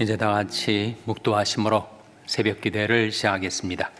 이제 다 같이 묵도하심으로 새벽 기도를 시작하겠습니다.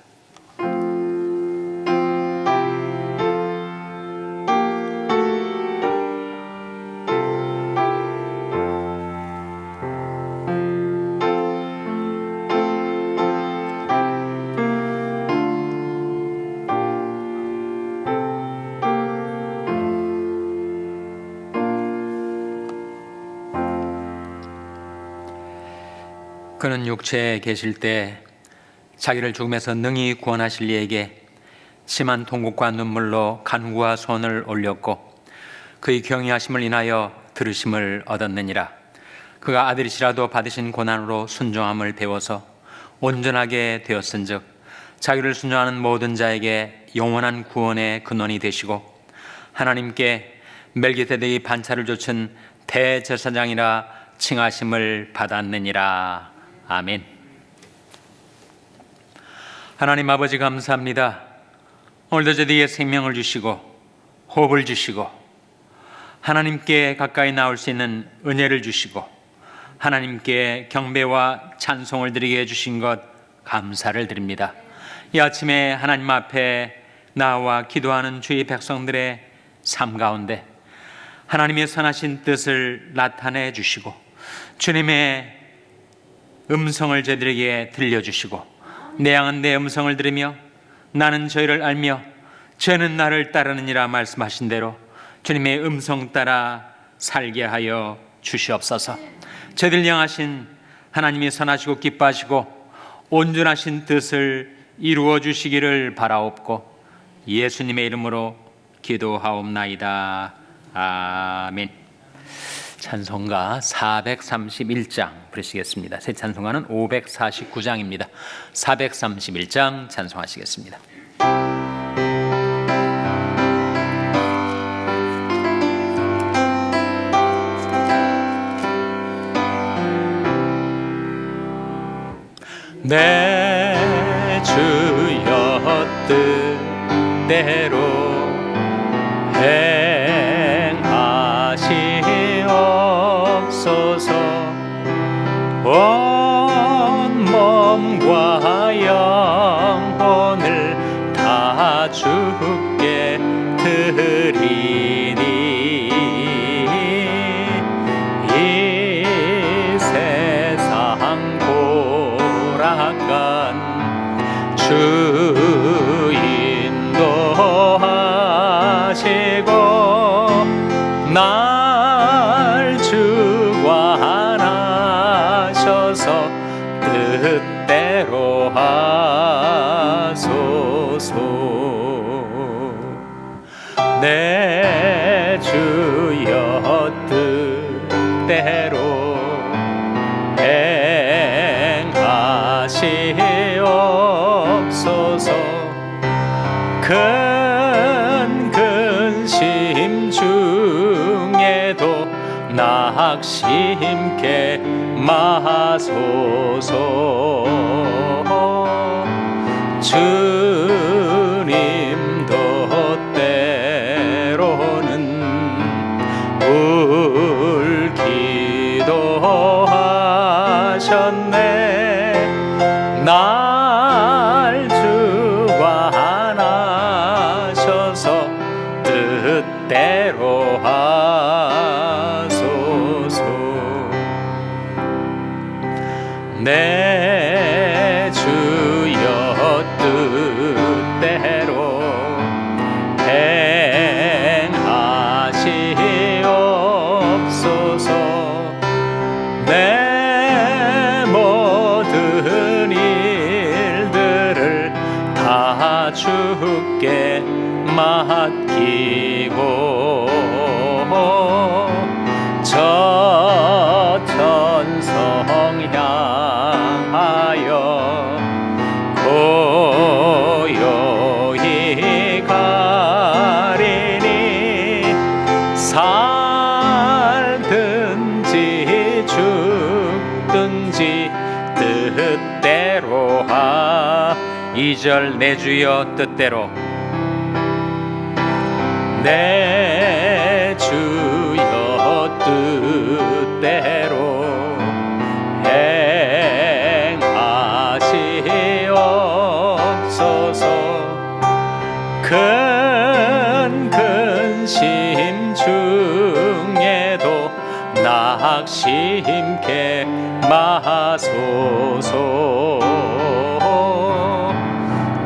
그는 육체에 계실 때 자기를 죽음에서 능히 구원하실 이에게 심한 통곡과 눈물로 간구와 손을 올렸고 그의 경외하심을 인하여 들으심을 얻었느니라. 그가 아들이시라도 받으신 고난으로 순종함을 배워서 온전하게 되었은즉 자기를 순종하는 모든 자에게 영원한 구원의 근원이 되시고 하나님께 멜기세덱의 반차를 좇은 대제사장이라 칭하심을 받았느니라. 아멘. 하나님 아버지 감사합니다. 오늘도 저희에게 생명을 주시고 호흡을 주시고 하나님께 가까이 나올 수 있는 은혜를 주시고 하나님께 경배와 찬송을 드리게 해주신 것 감사를 드립니다. 이 아침에 하나님 앞에 나와 기도하는 주의 백성들의 삶 가운데 하나님의 선하신 뜻을 나타내 주시고 주님의 음성을 저희들에게 들려주시고 내 양은 내 음성을 들으며 나는 저희를 알며 저는 나를 따르느니라 말씀하신 대로 주님의 음성 따라 살게 하여 주시옵소서. 저희들 향하신 하나님이 선하시고 기뻐하시고 온전하신 뜻을 이루어 주시기를 바라옵고 예수님의 이름으로 기도하옵나이다. 아멘. 찬송가 431장 부르시겠습니다. 새 찬송가는 549장입니다. 431장 찬송하시겠습니다. 내 주여 뜻대로 행하시옵소서. 온 몸과 영혼을 다 주께 드리니 이 세상 고락간 주 인도하시고 날 주관하셔서 뜻대로 하소서. 내 주여 뜻대로 행하시옵소서. 큰 근심 중에도 낙심케 마소서. 주님도 때로는 울기도 하셨네. 날 주관하셔서 뜻대로 하소서. 내 주여 뜻대로 행하시옵소서. 내 모든 일들을 다 주께 맡기고 저 천성 향하여 고요히 가리니 살든지 죽든지 뜻대로 하. 2절 내 주여 뜻대로 내 주여 뜻대로 해 낙심케 마소서.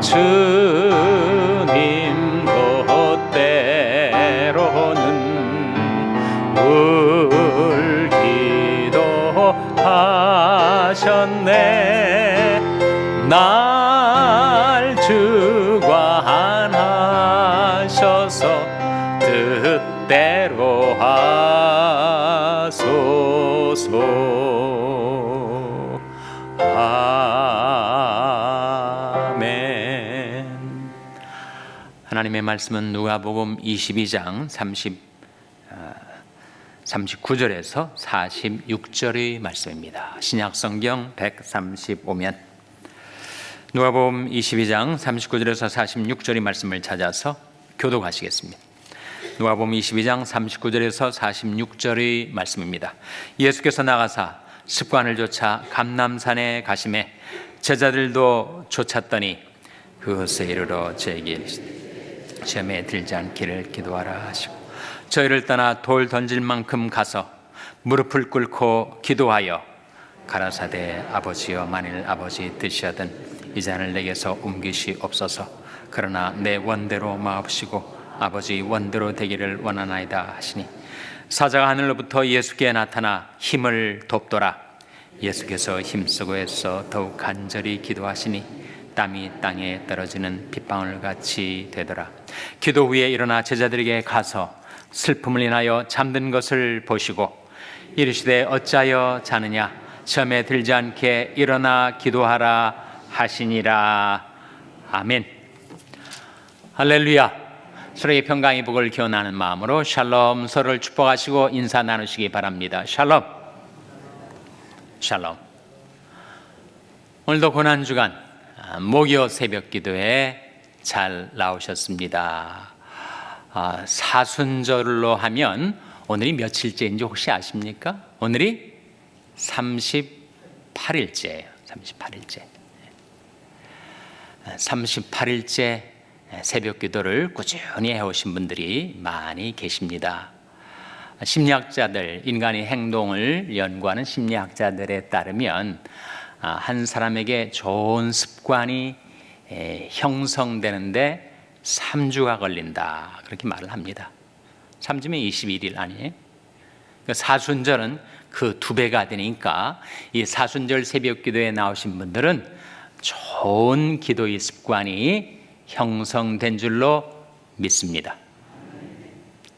주님 것대로는 울기도 하셨네. 날 주관하셔서 뜻대로 하소서. 아멘. 하나님의 말씀은 누가복음 22장 39절에서 46절의 말씀입니다. 신약성경 135면 누가복음 22장 39절에서 46절의 말씀을 찾아서 교독하시겠습니다. 누가복음 22장 39절에서 46절의 말씀입니다. 예수께서 나가사 습관을 좇아 감람산에 가시매 제자들도 쫓았더니 그것에 이르러 저에게 이르시되 시험에 들지 않기를 기도하라 하시고 저희를 떠나 돌 던질 만큼 가서 무릎을 꿇고 기도하여 가라사대 아버지여 만일 아버지 뜻이하든 이 잔을 내게서 옮기시옵소서. 그러나 내 원대로 마옵시고 아버지 원대로 되기를 원하나이다 하시니 사자가 하늘로부터 예수께 나타나 힘을 돕더라. 예수께서 힘쓰고 애써 더욱 간절히 기도하시니 땀이 땅에 떨어지는 빗방울 같이 되더라. 기도 후에 일어나 제자들에게 가서 슬픔을 인하여 잠든 것을 보시고 이르시되 어찌하여 자느냐 시험에 들지 않게 일어나 기도하라 하시니라. 아멘. 할렐루야. 서로의 평강의 복을 기원하는 마음으로 샬롬, 서로를 축복하시고 인사 나누시기 바랍니다. 샬롬. 샬롬. 오늘도 고난주간 목요 새벽 기도에 잘 나오셨습니다. 사순절로 하면 오늘이 며칠째인지 혹시 아십니까? 오늘이 38일째예요. 38일째. 38일째 새벽 기도를 꾸준히 해오신 분들이 많이 계십니다. 심리학자들, 인간의 행동을 연구하는 심리학자들에 따르면 한 사람에게 좋은 습관이 형성되는데 3주가 걸린다, 그렇게 말을 합니다. 3주면 21일 아니에요? 사순절은 그 2배가 되니까 이 사순절 새벽 기도에 나오신 분들은 좋은 기도의 습관이 형성된 줄로 믿습니다.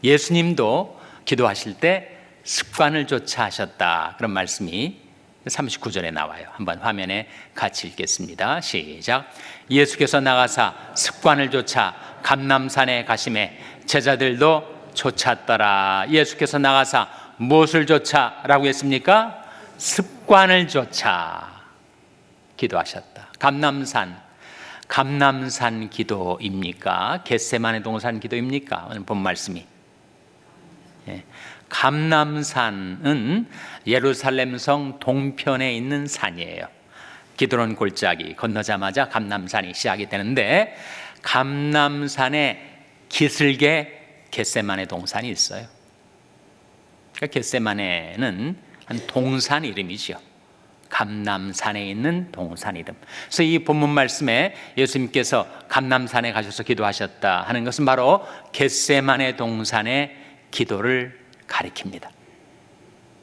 예수님도 기도하실 때 습관을 좇아 하셨다, 그런 말씀이 39절에 나와요. 한번 화면에 같이 읽겠습니다. 시작. 예수께서 나가사 습관을 좇아 감람산에 가시매 제자들도 쫓았더라. 예수께서 나가사 무엇을 좇아 라고 했습니까? 습관을 좇아 기도하셨다. 감람산 기도입니까? 겟세마네 동산 기도입니까? 오늘 본 말씀이. 감람산은 예루살렘 성 동편에 있는 산이에요. 기드론 골짜기 건너자마자 감람산이 시작이 되는데 감람산의 기슭에 겟세마네 동산이 있어요. 그러니까 겟세마네는 한 동산 이름이죠. 감람산에 있는 동산 이름. 그래서 이 본문 말씀에 예수님께서 감람산에 가셔서 기도하셨다 하는 것은 바로 겟세마네 동산의 기도를 가리킵니다.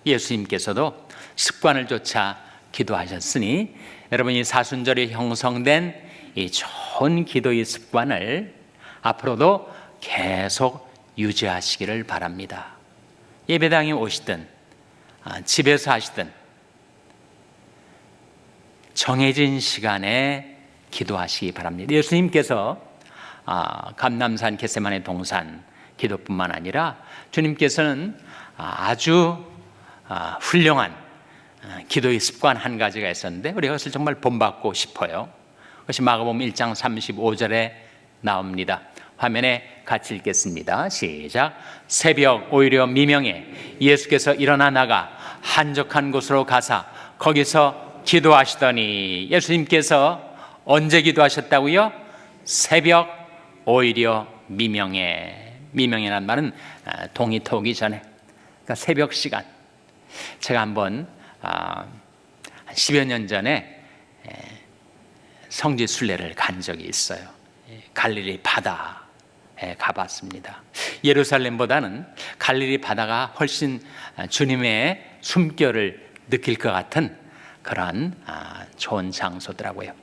예수님께서도 습관을 좇아 기도하셨으니 여러분 이 사순절에 형성된 이 좋은 기도의 습관을 앞으로도 계속 유지하시기를 바랍니다. 예배당에 오시든 집에서 하시든 정해진 시간에 기도하시기 바랍니다. 예수님께서 감람산 겟세마네 동산 기도뿐만 아니라 주님께서는 아주 훌륭한 기도의 습관 한 가지가 있었는데 우리가 그것을 정말 본받고 싶어요. 그것이 마가복음 1장 35절에 나옵니다. 화면에 같이 읽겠습니다. 시작. 새벽 오히려 미명에 예수께서 일어나 나가 한적한 곳으로 가사 거기서 기도하시더니 예수님께서 언제 기도하셨다고요? 새벽 오히려 미명에. 미명이라는 말은 동이 트기 전에, 그러니까 새벽 시간. 제가 한번 10여 년 전에 성지 순례를 간 적이 있어요. 갈릴리 바다에 가봤습니다. 예루살렘보다는 갈릴리 바다가 훨씬 주님의 숨결을 느낄 것 같은 그런 좋은 장소더라고요.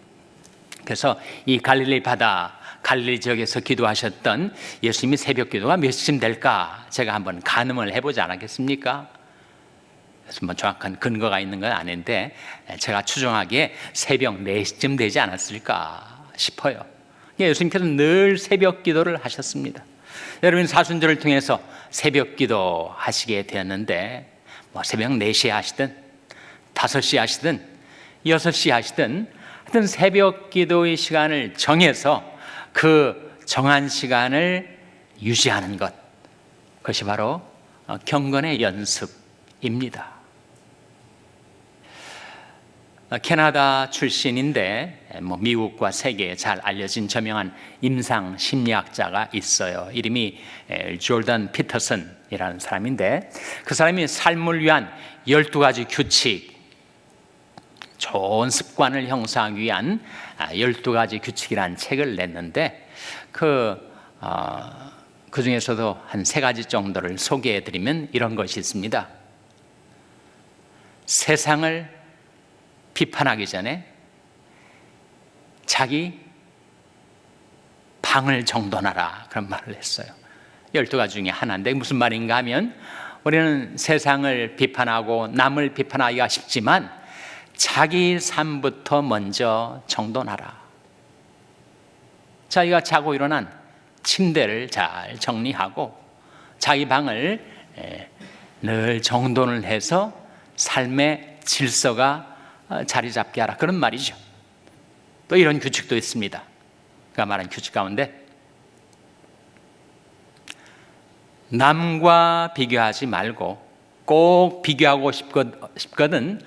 그래서 이 갈릴리 바다, 갈릴리 지역에서 기도하셨던 예수님이 새벽 기도가 몇 시쯤 될까 제가 한번 가늠을 해보지 않았겠습니까? 그래서 뭐 정확한 근거가 있는 건 아닌데 제가 추정하기에 새벽 4시쯤 되지 않았을까 싶어요. 예수님께서 늘 새벽 기도를 하셨습니다. 여러분 사순절을 통해서 새벽 기도 하시게 되었는데 뭐 새벽 4시에 하시든 5시에 하시든 6시에 하시든 하여튼 새벽 기도의 시간을 정해서 그 정한 시간을 유지하는 것, 그것이 바로 경건의 연습입니다. 캐나다 출신인데 미국과 세계에 잘 알려진 저명한 임상 심리학자가 있어요. 이름이 조던 피터슨이라는 사람인데 그 사람이 삶을 위한 12가지 규칙, 좋은 습관을 형성하기 위한 12가지 규칙이라는 책을 냈는데 그 중에서도 한 3가지 정도를 소개해드리면 이런 것이 있습니다. 세상을 비판하기 전에 자기 방을 정돈하라, 그런 말을 했어요. 12가지 중에 하나인데 무슨 말인가 하면 우리는 세상을 비판하고 남을 비판하기가 쉽지만 자기 삶부터 먼저 정돈하라. 자기가 자고 일어난 침대를 잘 정리하고 자기 방을 늘 정돈을 해서 삶의 질서가 자리 잡게 하라, 그런 말이죠. 또 이런 규칙도 있습니다. 그가 말한 규칙 가운데 남과 비교하지 말고 꼭 비교하고 싶거든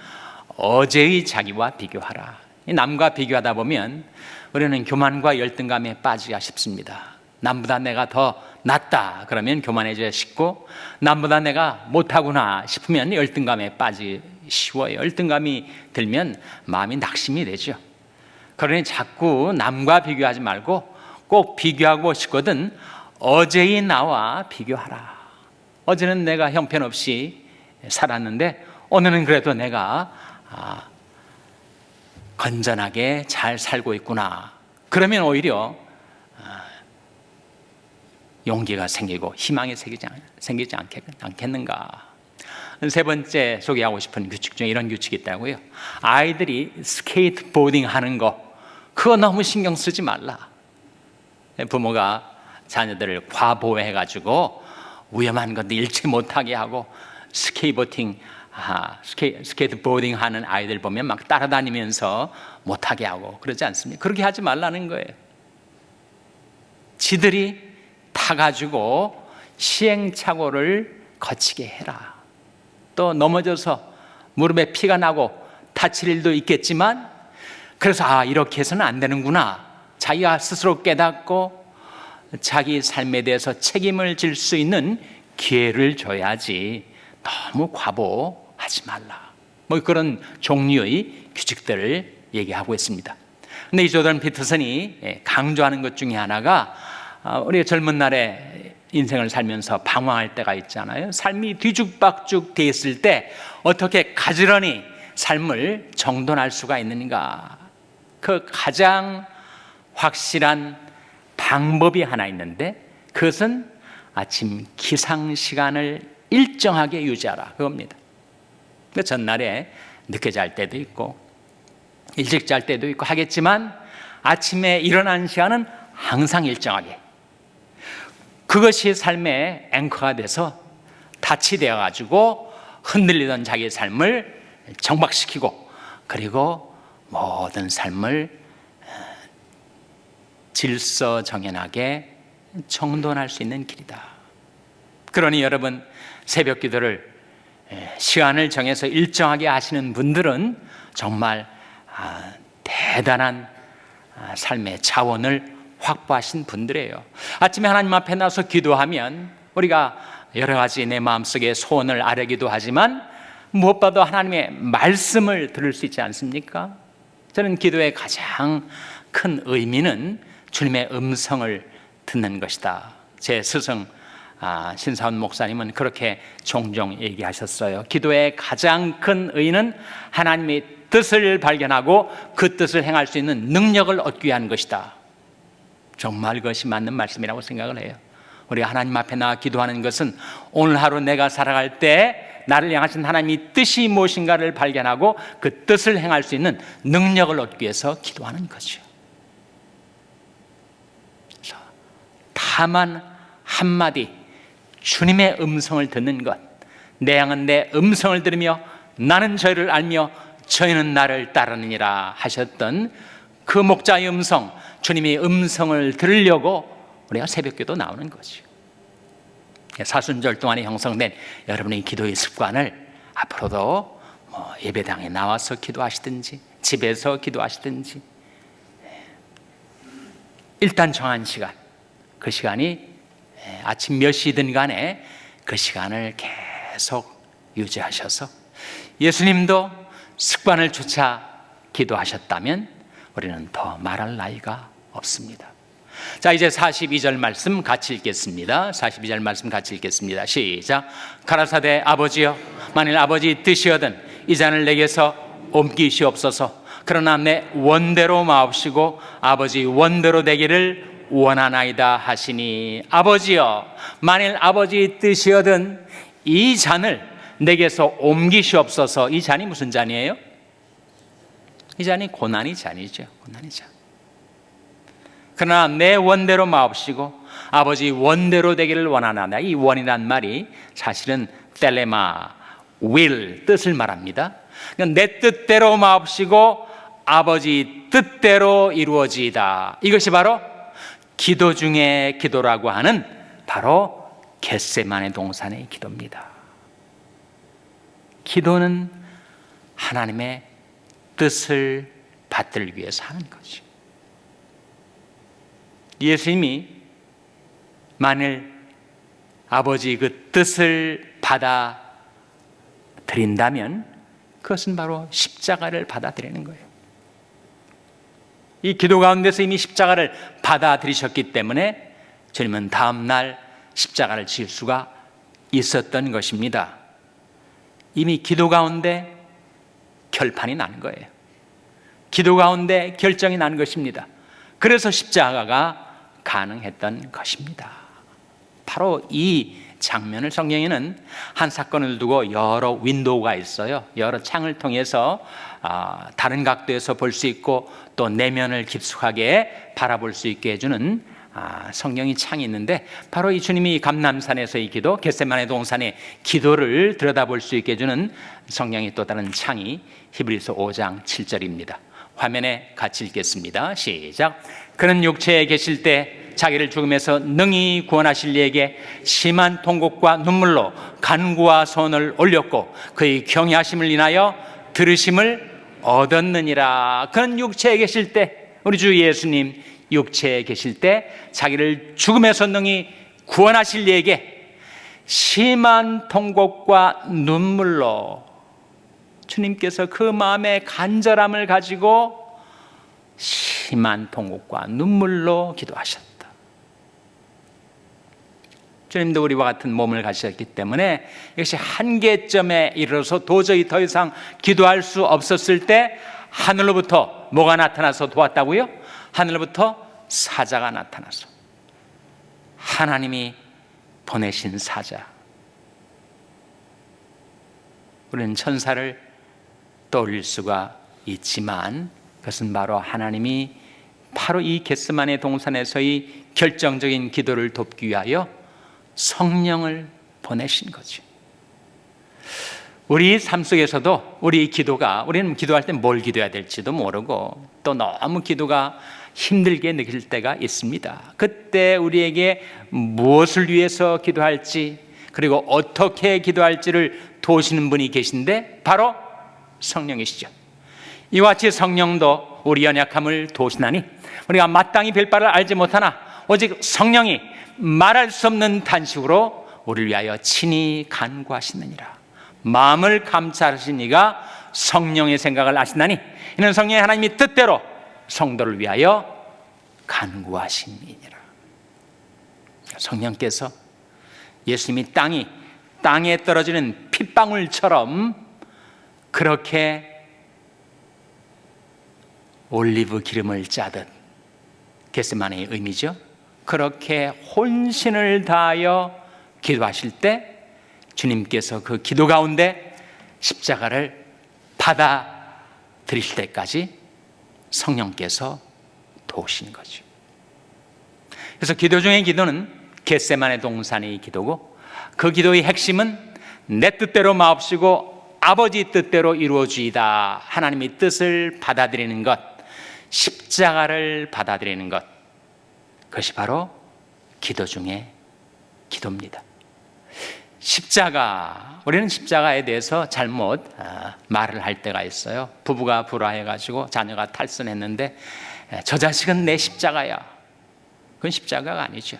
어제의 자기와 비교하라. 남과 비교하다 보면 우리는 교만과 열등감에 빠지기가 쉽습니다. 남보다 내가 더 낫다 그러면 교만해져야 쉽고, 남보다 내가 못하구나 싶으면 열등감에 빠지기 쉬워요. 열등감이 들면 마음이 낙심이 되죠. 그러니 자꾸 남과 비교하지 말고 꼭 비교하고 싶거든 어제의 나와 비교하라. 어제는 내가 형편없이 살았는데 오늘은 그래도 내가 건전하게 잘 살고 있구나. 그러면 오히려 용기가 생기고 희망이 생기지 않겠는가. 3번째 소개하고 싶은 규칙 중에 이런 규칙이 있다고요. 아이들이 스케이트보딩 하는 거, 그거 너무 신경 쓰지 말라. 부모가 자녀들을 과보호해가지고 위험한 것도 잃지 못하게 하고 스케이트보딩 하는 아이들 보면 막 따라다니면서 못하게 하고 그러지 않습니까? 그렇게 하지 말라는 거예요. 지들이 타가지고 시행착오를 거치게 해라. 또 넘어져서 무릎에 피가 나고 다칠 일도 있겠지만 그래서 이렇게 해서는 안 되는구나, 자기가 스스로 깨닫고 자기 삶에 대해서 책임을 질 수 있는 기회를 줘야지 너무 과보하지 말라. 뭐 그런 종류의 규칙들을 얘기하고 있습니다. 근데 이 조던 피터슨이 강조하는 것 중에 하나가 우리가 젊은 날에 인생을 살면서 방황할 때가 있잖아요. 삶이 뒤죽박죽 돼 있을 때 어떻게 가지런히 삶을 정돈할 수가 있는가. 그 가장 확실한 방법이 하나 있는데 그것은 아침 기상 시간을 일정하게 유지하라, 그겁니다. 전날에 늦게 잘 때도 있고 일찍 잘 때도 있고 하겠지만 아침에 일어나는 시간은 항상 일정하게, 그것이 삶의 앵커가 돼서 닻이 되어가지고 흔들리던 자기의 삶을 정박시키고 그리고 모든 삶을 질서정연하게 정돈할 수 있는 길이다. 그러니 여러분, 새벽 기도를 시간을 정해서 일정하게 하시는 분들은 정말 대단한 삶의 자원을 확보하신 분들이에요. 아침에 하나님 앞에 나서 기도하면 우리가 여러 가지 내 마음속에 소원을 아뢰기도 하지만 무엇보다도 하나님의 말씀을 들을 수 있지 않습니까? 저는 기도의 가장 큰 의미는 주님의 음성을 듣는 것이다. 제 스승 신사원 목사님은 그렇게 종종 얘기하셨어요. 기도의 가장 큰 의의는 하나님의 뜻을 발견하고 그 뜻을 행할 수 있는 능력을 얻기 위한 것이다. 정말 그것이 맞는 말씀이라고 생각을 해요. 우리가 하나님 앞에 나와 기도하는 것은 오늘 하루 내가 살아갈 때 나를 향하신 하나님의 뜻이 무엇인가를 발견하고 그 뜻을 행할 수 있는 능력을 얻기 위해서 기도하는 거죠. 다만 한마디 주님의 음성을 듣는 것, 내 양은 내 음성을 들으며 나는 저희를 알며 저희는 나를 따르느니라 하셨던 그 목자의 음성, 주님의 음성을 들으려고 우리가 새벽기도 나오는 거죠. 사순절 동안에 형성된 여러분의 기도의 습관을 앞으로도 예배당에 나와서 기도하시든지 집에서 기도하시든지 일단 정한 시간, 그 시간이 아침 몇 시든 간에 그 시간을 계속 유지하셔서 예수님도 습관을 쫓아 기도하셨다면 우리는 더 말할 나위가 없습니다. 자, 이제 42절 말씀 같이 읽겠습니다. 42절 말씀 같이 읽겠습니다. 시작. 가라사대 아버지여, 만일 아버지 뜻이거든 이 잔을 내게서 옮기시옵소서. 그러나 내 원대로 마옵시고 아버지 원대로 되기를 원하나이다 하시니, 아버지여, 만일 아버지 뜻이거든 이 잔을 내게서 옮기시옵소서. 이 잔이 무슨 잔이에요? 이 잔이 고난의 잔이죠. 고난의 잔. 그러나 내 원대로 마옵시고 아버지 원대로 되기를 원하나이다. 이 원이란 말이 사실은 텔레마, will, 뜻을 말합니다. 그러니까 내 뜻대로 마옵시고 아버지 뜻대로 이루어지이다. 이것이 바로 기도 중에 기도라고 하는 바로 겟세마네 동산의 기도입니다. 기도는 하나님의 뜻을 받들기 위해서 하는 거죠. 예수님이 만일 아버지 그 뜻을 받아들인다면 그것은 바로 십자가를 받아들이는 거예요. 이 기도 가운데서 이미 십자가를 받아들이셨기 때문에 주님은 다음 날 십자가를 질 수가 있었던 것입니다. 이미 기도 가운데 결판이 나는 거예요. 기도 가운데 결정이 나는 것입니다. 그래서 십자가가 가능했던 것입니다. 바로 이 장면을 성경에는 한 사건을 두고 여러 윈도우가 있어요. 여러 창을 통해서 다른 각도에서 볼 수 있고 또 내면을 깊숙하게 바라볼 수 있게 해주는 성경의 창이 있는데, 바로 이 주님이 감람산에서의 기도, 겟세마네 동산의 기도를 들여다볼 수 있게 해주는 성경의 또 다른 창이 히브리서 5장 7절입니다. 화면에 같이 읽겠습니다. 시작. 그는 육체에 계실 때 자기를 죽음에서 능히 구원하실 이에게 심한 통곡과 눈물로 간구와 손을 올렸고 그의 경외하심을 인하여 들으심을 얻었느니라. 그는 육체에 계실 때, 우리 주 예수님 육체에 계실 때 자기를 죽음에서 능히 구원하실 이에게 심한 통곡과 눈물로, 주님께서 그 마음의 간절함을 가지고 심한 통곡과 눈물로 기도하셨다. 주님도 우리와 같은 몸을 가지셨기 때문에 이것이 한계점에 이르러서 도저히 더 이상 기도할 수 없었을 때 하늘로부터 뭐가 나타나서 도왔다고요? 하늘로부터 사자가 나타나서, 하나님이 보내신 사자. 우리는 천사를 떠올릴 수가 있지만 그것은 바로 하나님이 바로 이 겟세마네 동산에서의 결정적인 기도를 돕기 위하여 성령을 보내신 거죠. 우리 삶 속에서도 우리 기도가, 우리는 기도할 때 뭘 기도해야 될지도 모르고 또 너무 기도가 힘들게 느낄 때가 있습니다. 그때 우리에게 무엇을 위해서 기도할지, 그리고 어떻게 기도할지를 도우시는 분이 계신데 바로 성령이시죠. 이와 같이 성령도 우리 연약함을 도우시나니 우리가 마땅히 별 바를 알지 못하나 오직 성령이 말할 수 없는 탄식으로 우리를 위하여 친히 간구하시느니라. 마음을 감찰하신 이가 성령의 생각을 아시나니 이는 성령의 하나님이 뜻대로 성도를 위하여 간구하심이니라. 성령께서 예수님이 땅에 떨어지는 핏방울처럼 그렇게 올리브 기름을 짜듯, 겟세마네의 의미죠. 그렇게 혼신을 다하여 기도하실 때 주님께서 그 기도 가운데 십자가를 받아들이실 때까지 성령께서 도우시는 거죠. 그래서 기도 중의 기도는 겟세마네 동산의 기도고, 그 기도의 핵심은 내 뜻대로 마옵시고 아버지 뜻대로 이루어지이다. 하나님의 뜻을 받아들이는 것, 십자가를 받아들이는 것, 그것이 바로 기도 중의 기도입니다. 십자가, 우리는 십자가에 대해서 잘못 말을 할 때가 있어요. 부부가 불화해가지고 자녀가 탈선했는데 저 자식은 내 십자가야. 그건 십자가가 아니죠.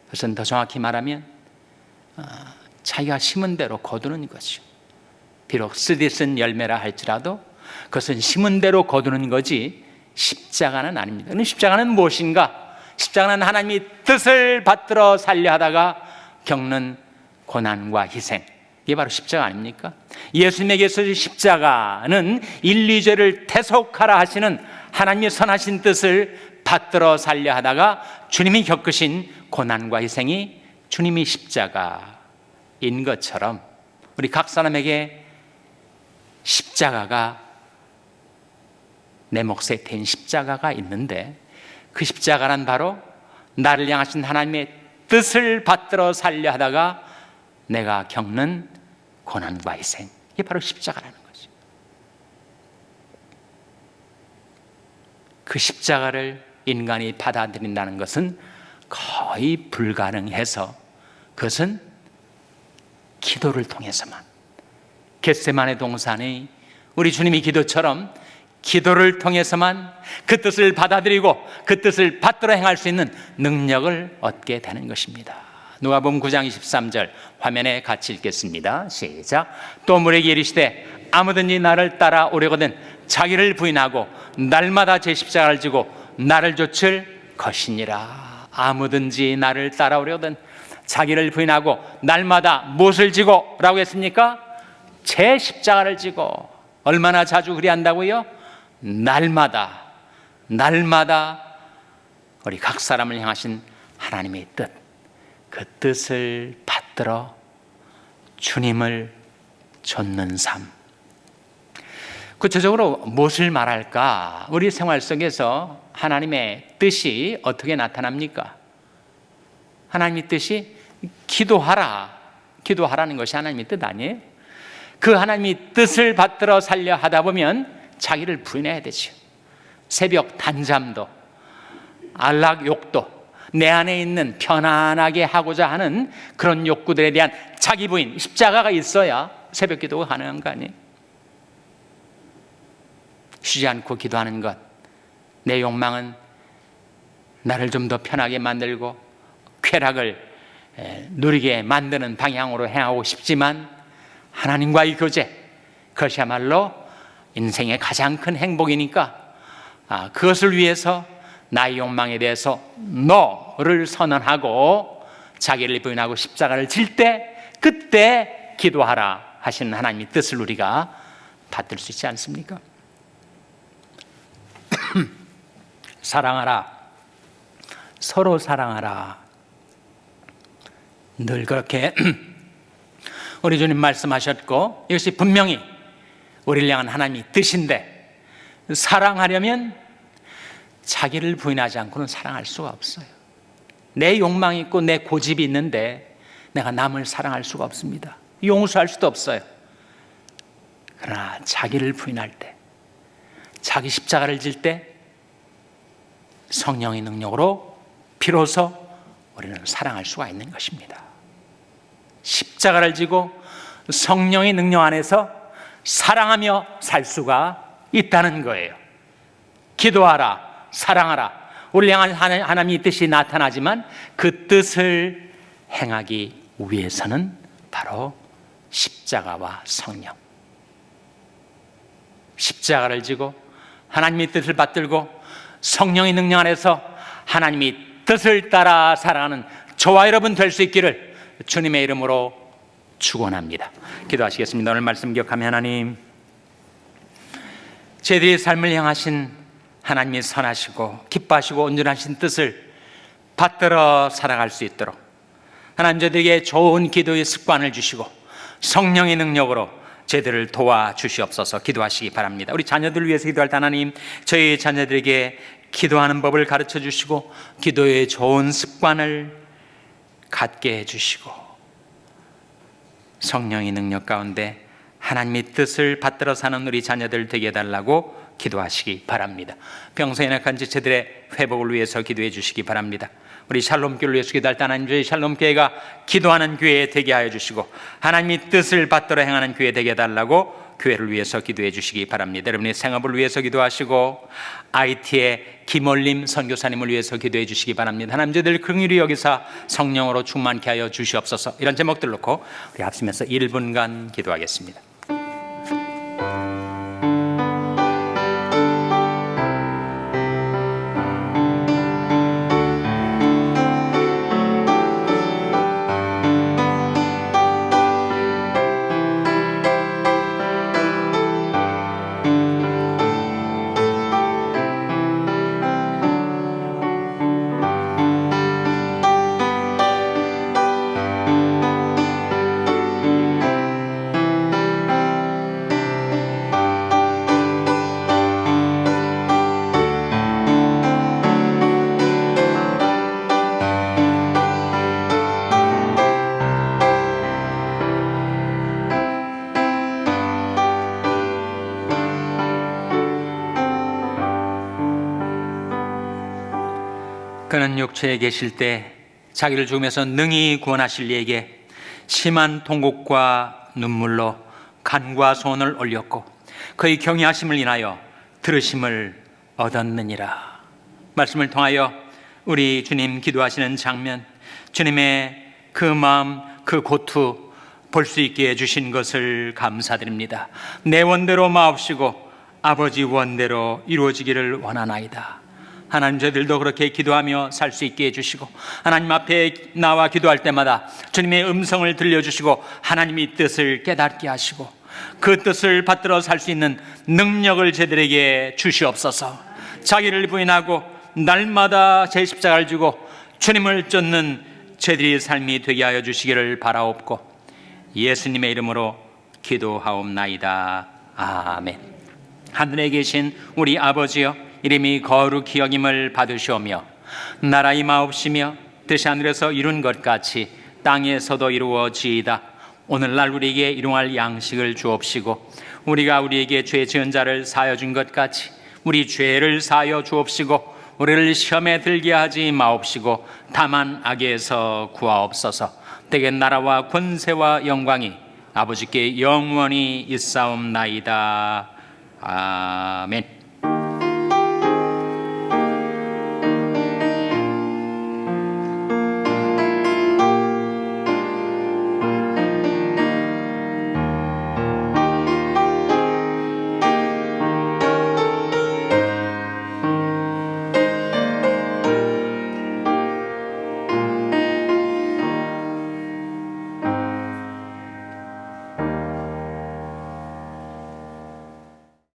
그것은 더 정확히 말하면 자기가 심은 대로 거두는 것이죠. 비록 쓰디쓴 열매라 할지라도 그것은 심은 대로 거두는 거지 십자가는 아닙니다. 그럼 십자가는 무엇인가? 십자가는 하나님의 뜻을 받들어 살려 하다가 겪는 고난과 희생, 이게 바로 십자가 아닙니까? 예수님에게서 십자가는 인류죄를 대속하라 하시는 하나님의 선하신 뜻을 받들어 살려 하다가 주님이 겪으신 고난과 희생이 주님이 십자가인 것처럼 우리 각 사람에게 십자가가, 내 몫에 대인 십자가가 있는데, 그 십자가란 바로 나를 향하신 하나님의 뜻을 받들어 살려 하다가 내가 겪는 고난과 희생, 이게 바로 십자가라는 거죠. 그 십자가를 인간이 받아들인다는 것은 거의 불가능해서, 그것은 기도를 통해서만, 겟세마네 동산의 우리 주님의 기도처럼 기도를 통해서만 그 뜻을 받아들이고 그 뜻을 받들어 행할 수 있는 능력을 얻게 되는 것입니다. 누가복음 9장 23절 화면에 같이 읽겠습니다. 시작. 또 물에게 이르시되 아무든지 나를 따라오려거든 자기를 부인하고 날마다 제 십자가를 지고 나를 좇을 것이니라. 아무든지 나를 따라오려거든 자기를 부인하고 날마다 무엇을 지고 라고 했습니까? 제 십자가를 지고. 얼마나 자주 그리한다고요? 날마다 우리 각 사람을 향하신 하나님의 뜻, 그 뜻을 받들어 주님을 좇는 삶. 구체적으로 무엇을 말할까? 우리 생활 속에서 하나님의 뜻이 어떻게 나타납니까? 하나님의 뜻이 기도하라는 것이 하나님의 뜻 아니에요? 그 하나님의 뜻을 받들어 살려 하다 보면 자기를 부인해야 되죠. 새벽 단잠도, 안락욕도, 내 안에 있는 편안하게 하고자 하는 그런 욕구들에 대한 자기 부인, 십자가가 있어야 새벽 기도가 가능한 거 아니에요? 쉬지 않고 기도하는 것, 내 욕망은 나를 좀 더 편하게 만들고 쾌락을 누리게 만드는 방향으로 행하고 싶지만 하나님과의 교제, 그것이야말로 인생의 가장 큰 행복이니까 그것을 위해서 나의 욕망에 대해서 너를 선언하고 자기를 부인하고 십자가를 질 때, 그때 기도하라 하시는 하나님의 뜻을 우리가 받들 수 있지 않습니까? 사랑하라, 서로 사랑하라. 늘 그렇게 우리 주님 말씀하셨고, 이것이 분명히 우리를 향한 하나님의 뜻인데, 사랑하려면 자기를 부인하지 않고는 사랑할 수가 없어요. 내 욕망이 있고 내 고집이 있는데 내가 남을 사랑할 수가 없습니다. 용서할 수도 없어요. 그러나 자기를 부인할 때, 자기 십자가를 질 때 성령의 능력으로 비로소 우리는 사랑할 수가 있는 것입니다. 십자가를 지고 성령의 능력 안에서 사랑하며 살 수가 있다는 거예요. 기도하라, 사랑하라. 우리를 향한 하나님의 뜻이 나타나지만 그 뜻을 행하기 위해서는 바로 십자가와 성령. 십자가를 지고 하나님의 뜻을 받들고 성령의 능력 안에서 하나님의 뜻을 따라 살아가는 저와 여러분 될 수 있기를 주님의 이름으로 축원합니다. 기도하시겠습니다. 오늘 말씀 기억하며 하나님, 저희들의 삶을 향하신 하나님의 선하시고 기뻐하시고 온전하신 뜻을 받들어 살아갈 수 있도록 하나님 저희들에게 좋은 기도의 습관을 주시고 성령의 능력으로 저희들을 도와주시옵소서. 기도하시기 바랍니다. 우리 자녀들을 위해서 기도할 때 하나님, 저희 자녀들에게 기도하는 법을 가르쳐 주시고 기도의 좋은 습관을 갖게 해주시고 성령의 능력 가운데 하나님의 뜻을 받들어 사는 우리 자녀들 되게 해달라고 기도하시기 바랍니다. 평소에 연약한 지체들의 회복을 위해서 기도해 주시기 바랍니다. 우리 샬롬교회를 위해서 기도할 때 하나님, 저희 샬롬교회가 기도하는 교회 되게 하여 주시고 하나님의 뜻을 받들어 행하는 교회 되게 해달라고 교회를 위해서 기도해 주시기 바랍니다. 여러분의 생업을 위해서 기도하시고 IT의 김올림 선교사님을 위해서 기도해 주시기 바랍니다. 하나님, 저희들 긍휼히 여기사 성령으로 충만케 하여 주시옵소서. 이런 제목들 놓고 우리 합심해서 1분간 기도하겠습니다. 그는 육체에 계실 때 자기를 죽음에서 능히 구원하실 이에게 심한 통곡과 눈물로 간과 소원을 올렸고 그의 경외하심을 인하여 들으심을 얻었느니라. 말씀을 통하여 우리 주님 기도하시는 장면, 주님의 그 마음, 그 고투 볼 수 있게 해주신 것을 감사드립니다. 내 원대로 마옵시고 아버지 원대로 이루어지기를 원하나이다. 하나님, 저희들도 그렇게 기도하며 살 수 있게 해주시고 하나님 앞에 나와 기도할 때마다 주님의 음성을 들려주시고 하나님의 뜻을 깨닫게 하시고 그 뜻을 받들어 살 수 있는 능력을 저희들에게 주시옵소서. 자기를 부인하고 날마다 제 십자가를 지고 주님을 쫓는 저희들의 삶이 되게 하여 주시기를 바라옵고 예수님의 이름으로 기도하옵나이다. 아멘. 하늘에 계신 우리 아버지여, 이름이 거룩히 여김을 받으시오며 나라 임하옵시며 뜻이 하늘에서 이룬 것 같이 땅에서도 이루어지이다. 오늘날 우리에게 일용할 양식을 주옵시고 우리가 우리에게 죄 지은 자를 사하여 준 것 같이 우리 죄를 사하여 주옵시고 우리를 시험에 들게 하지 마옵시고 다만 악에서 구하옵소서. 대개 나라와 권세와 영광이 아버지께 영원히 있사옵나이다. 아멘.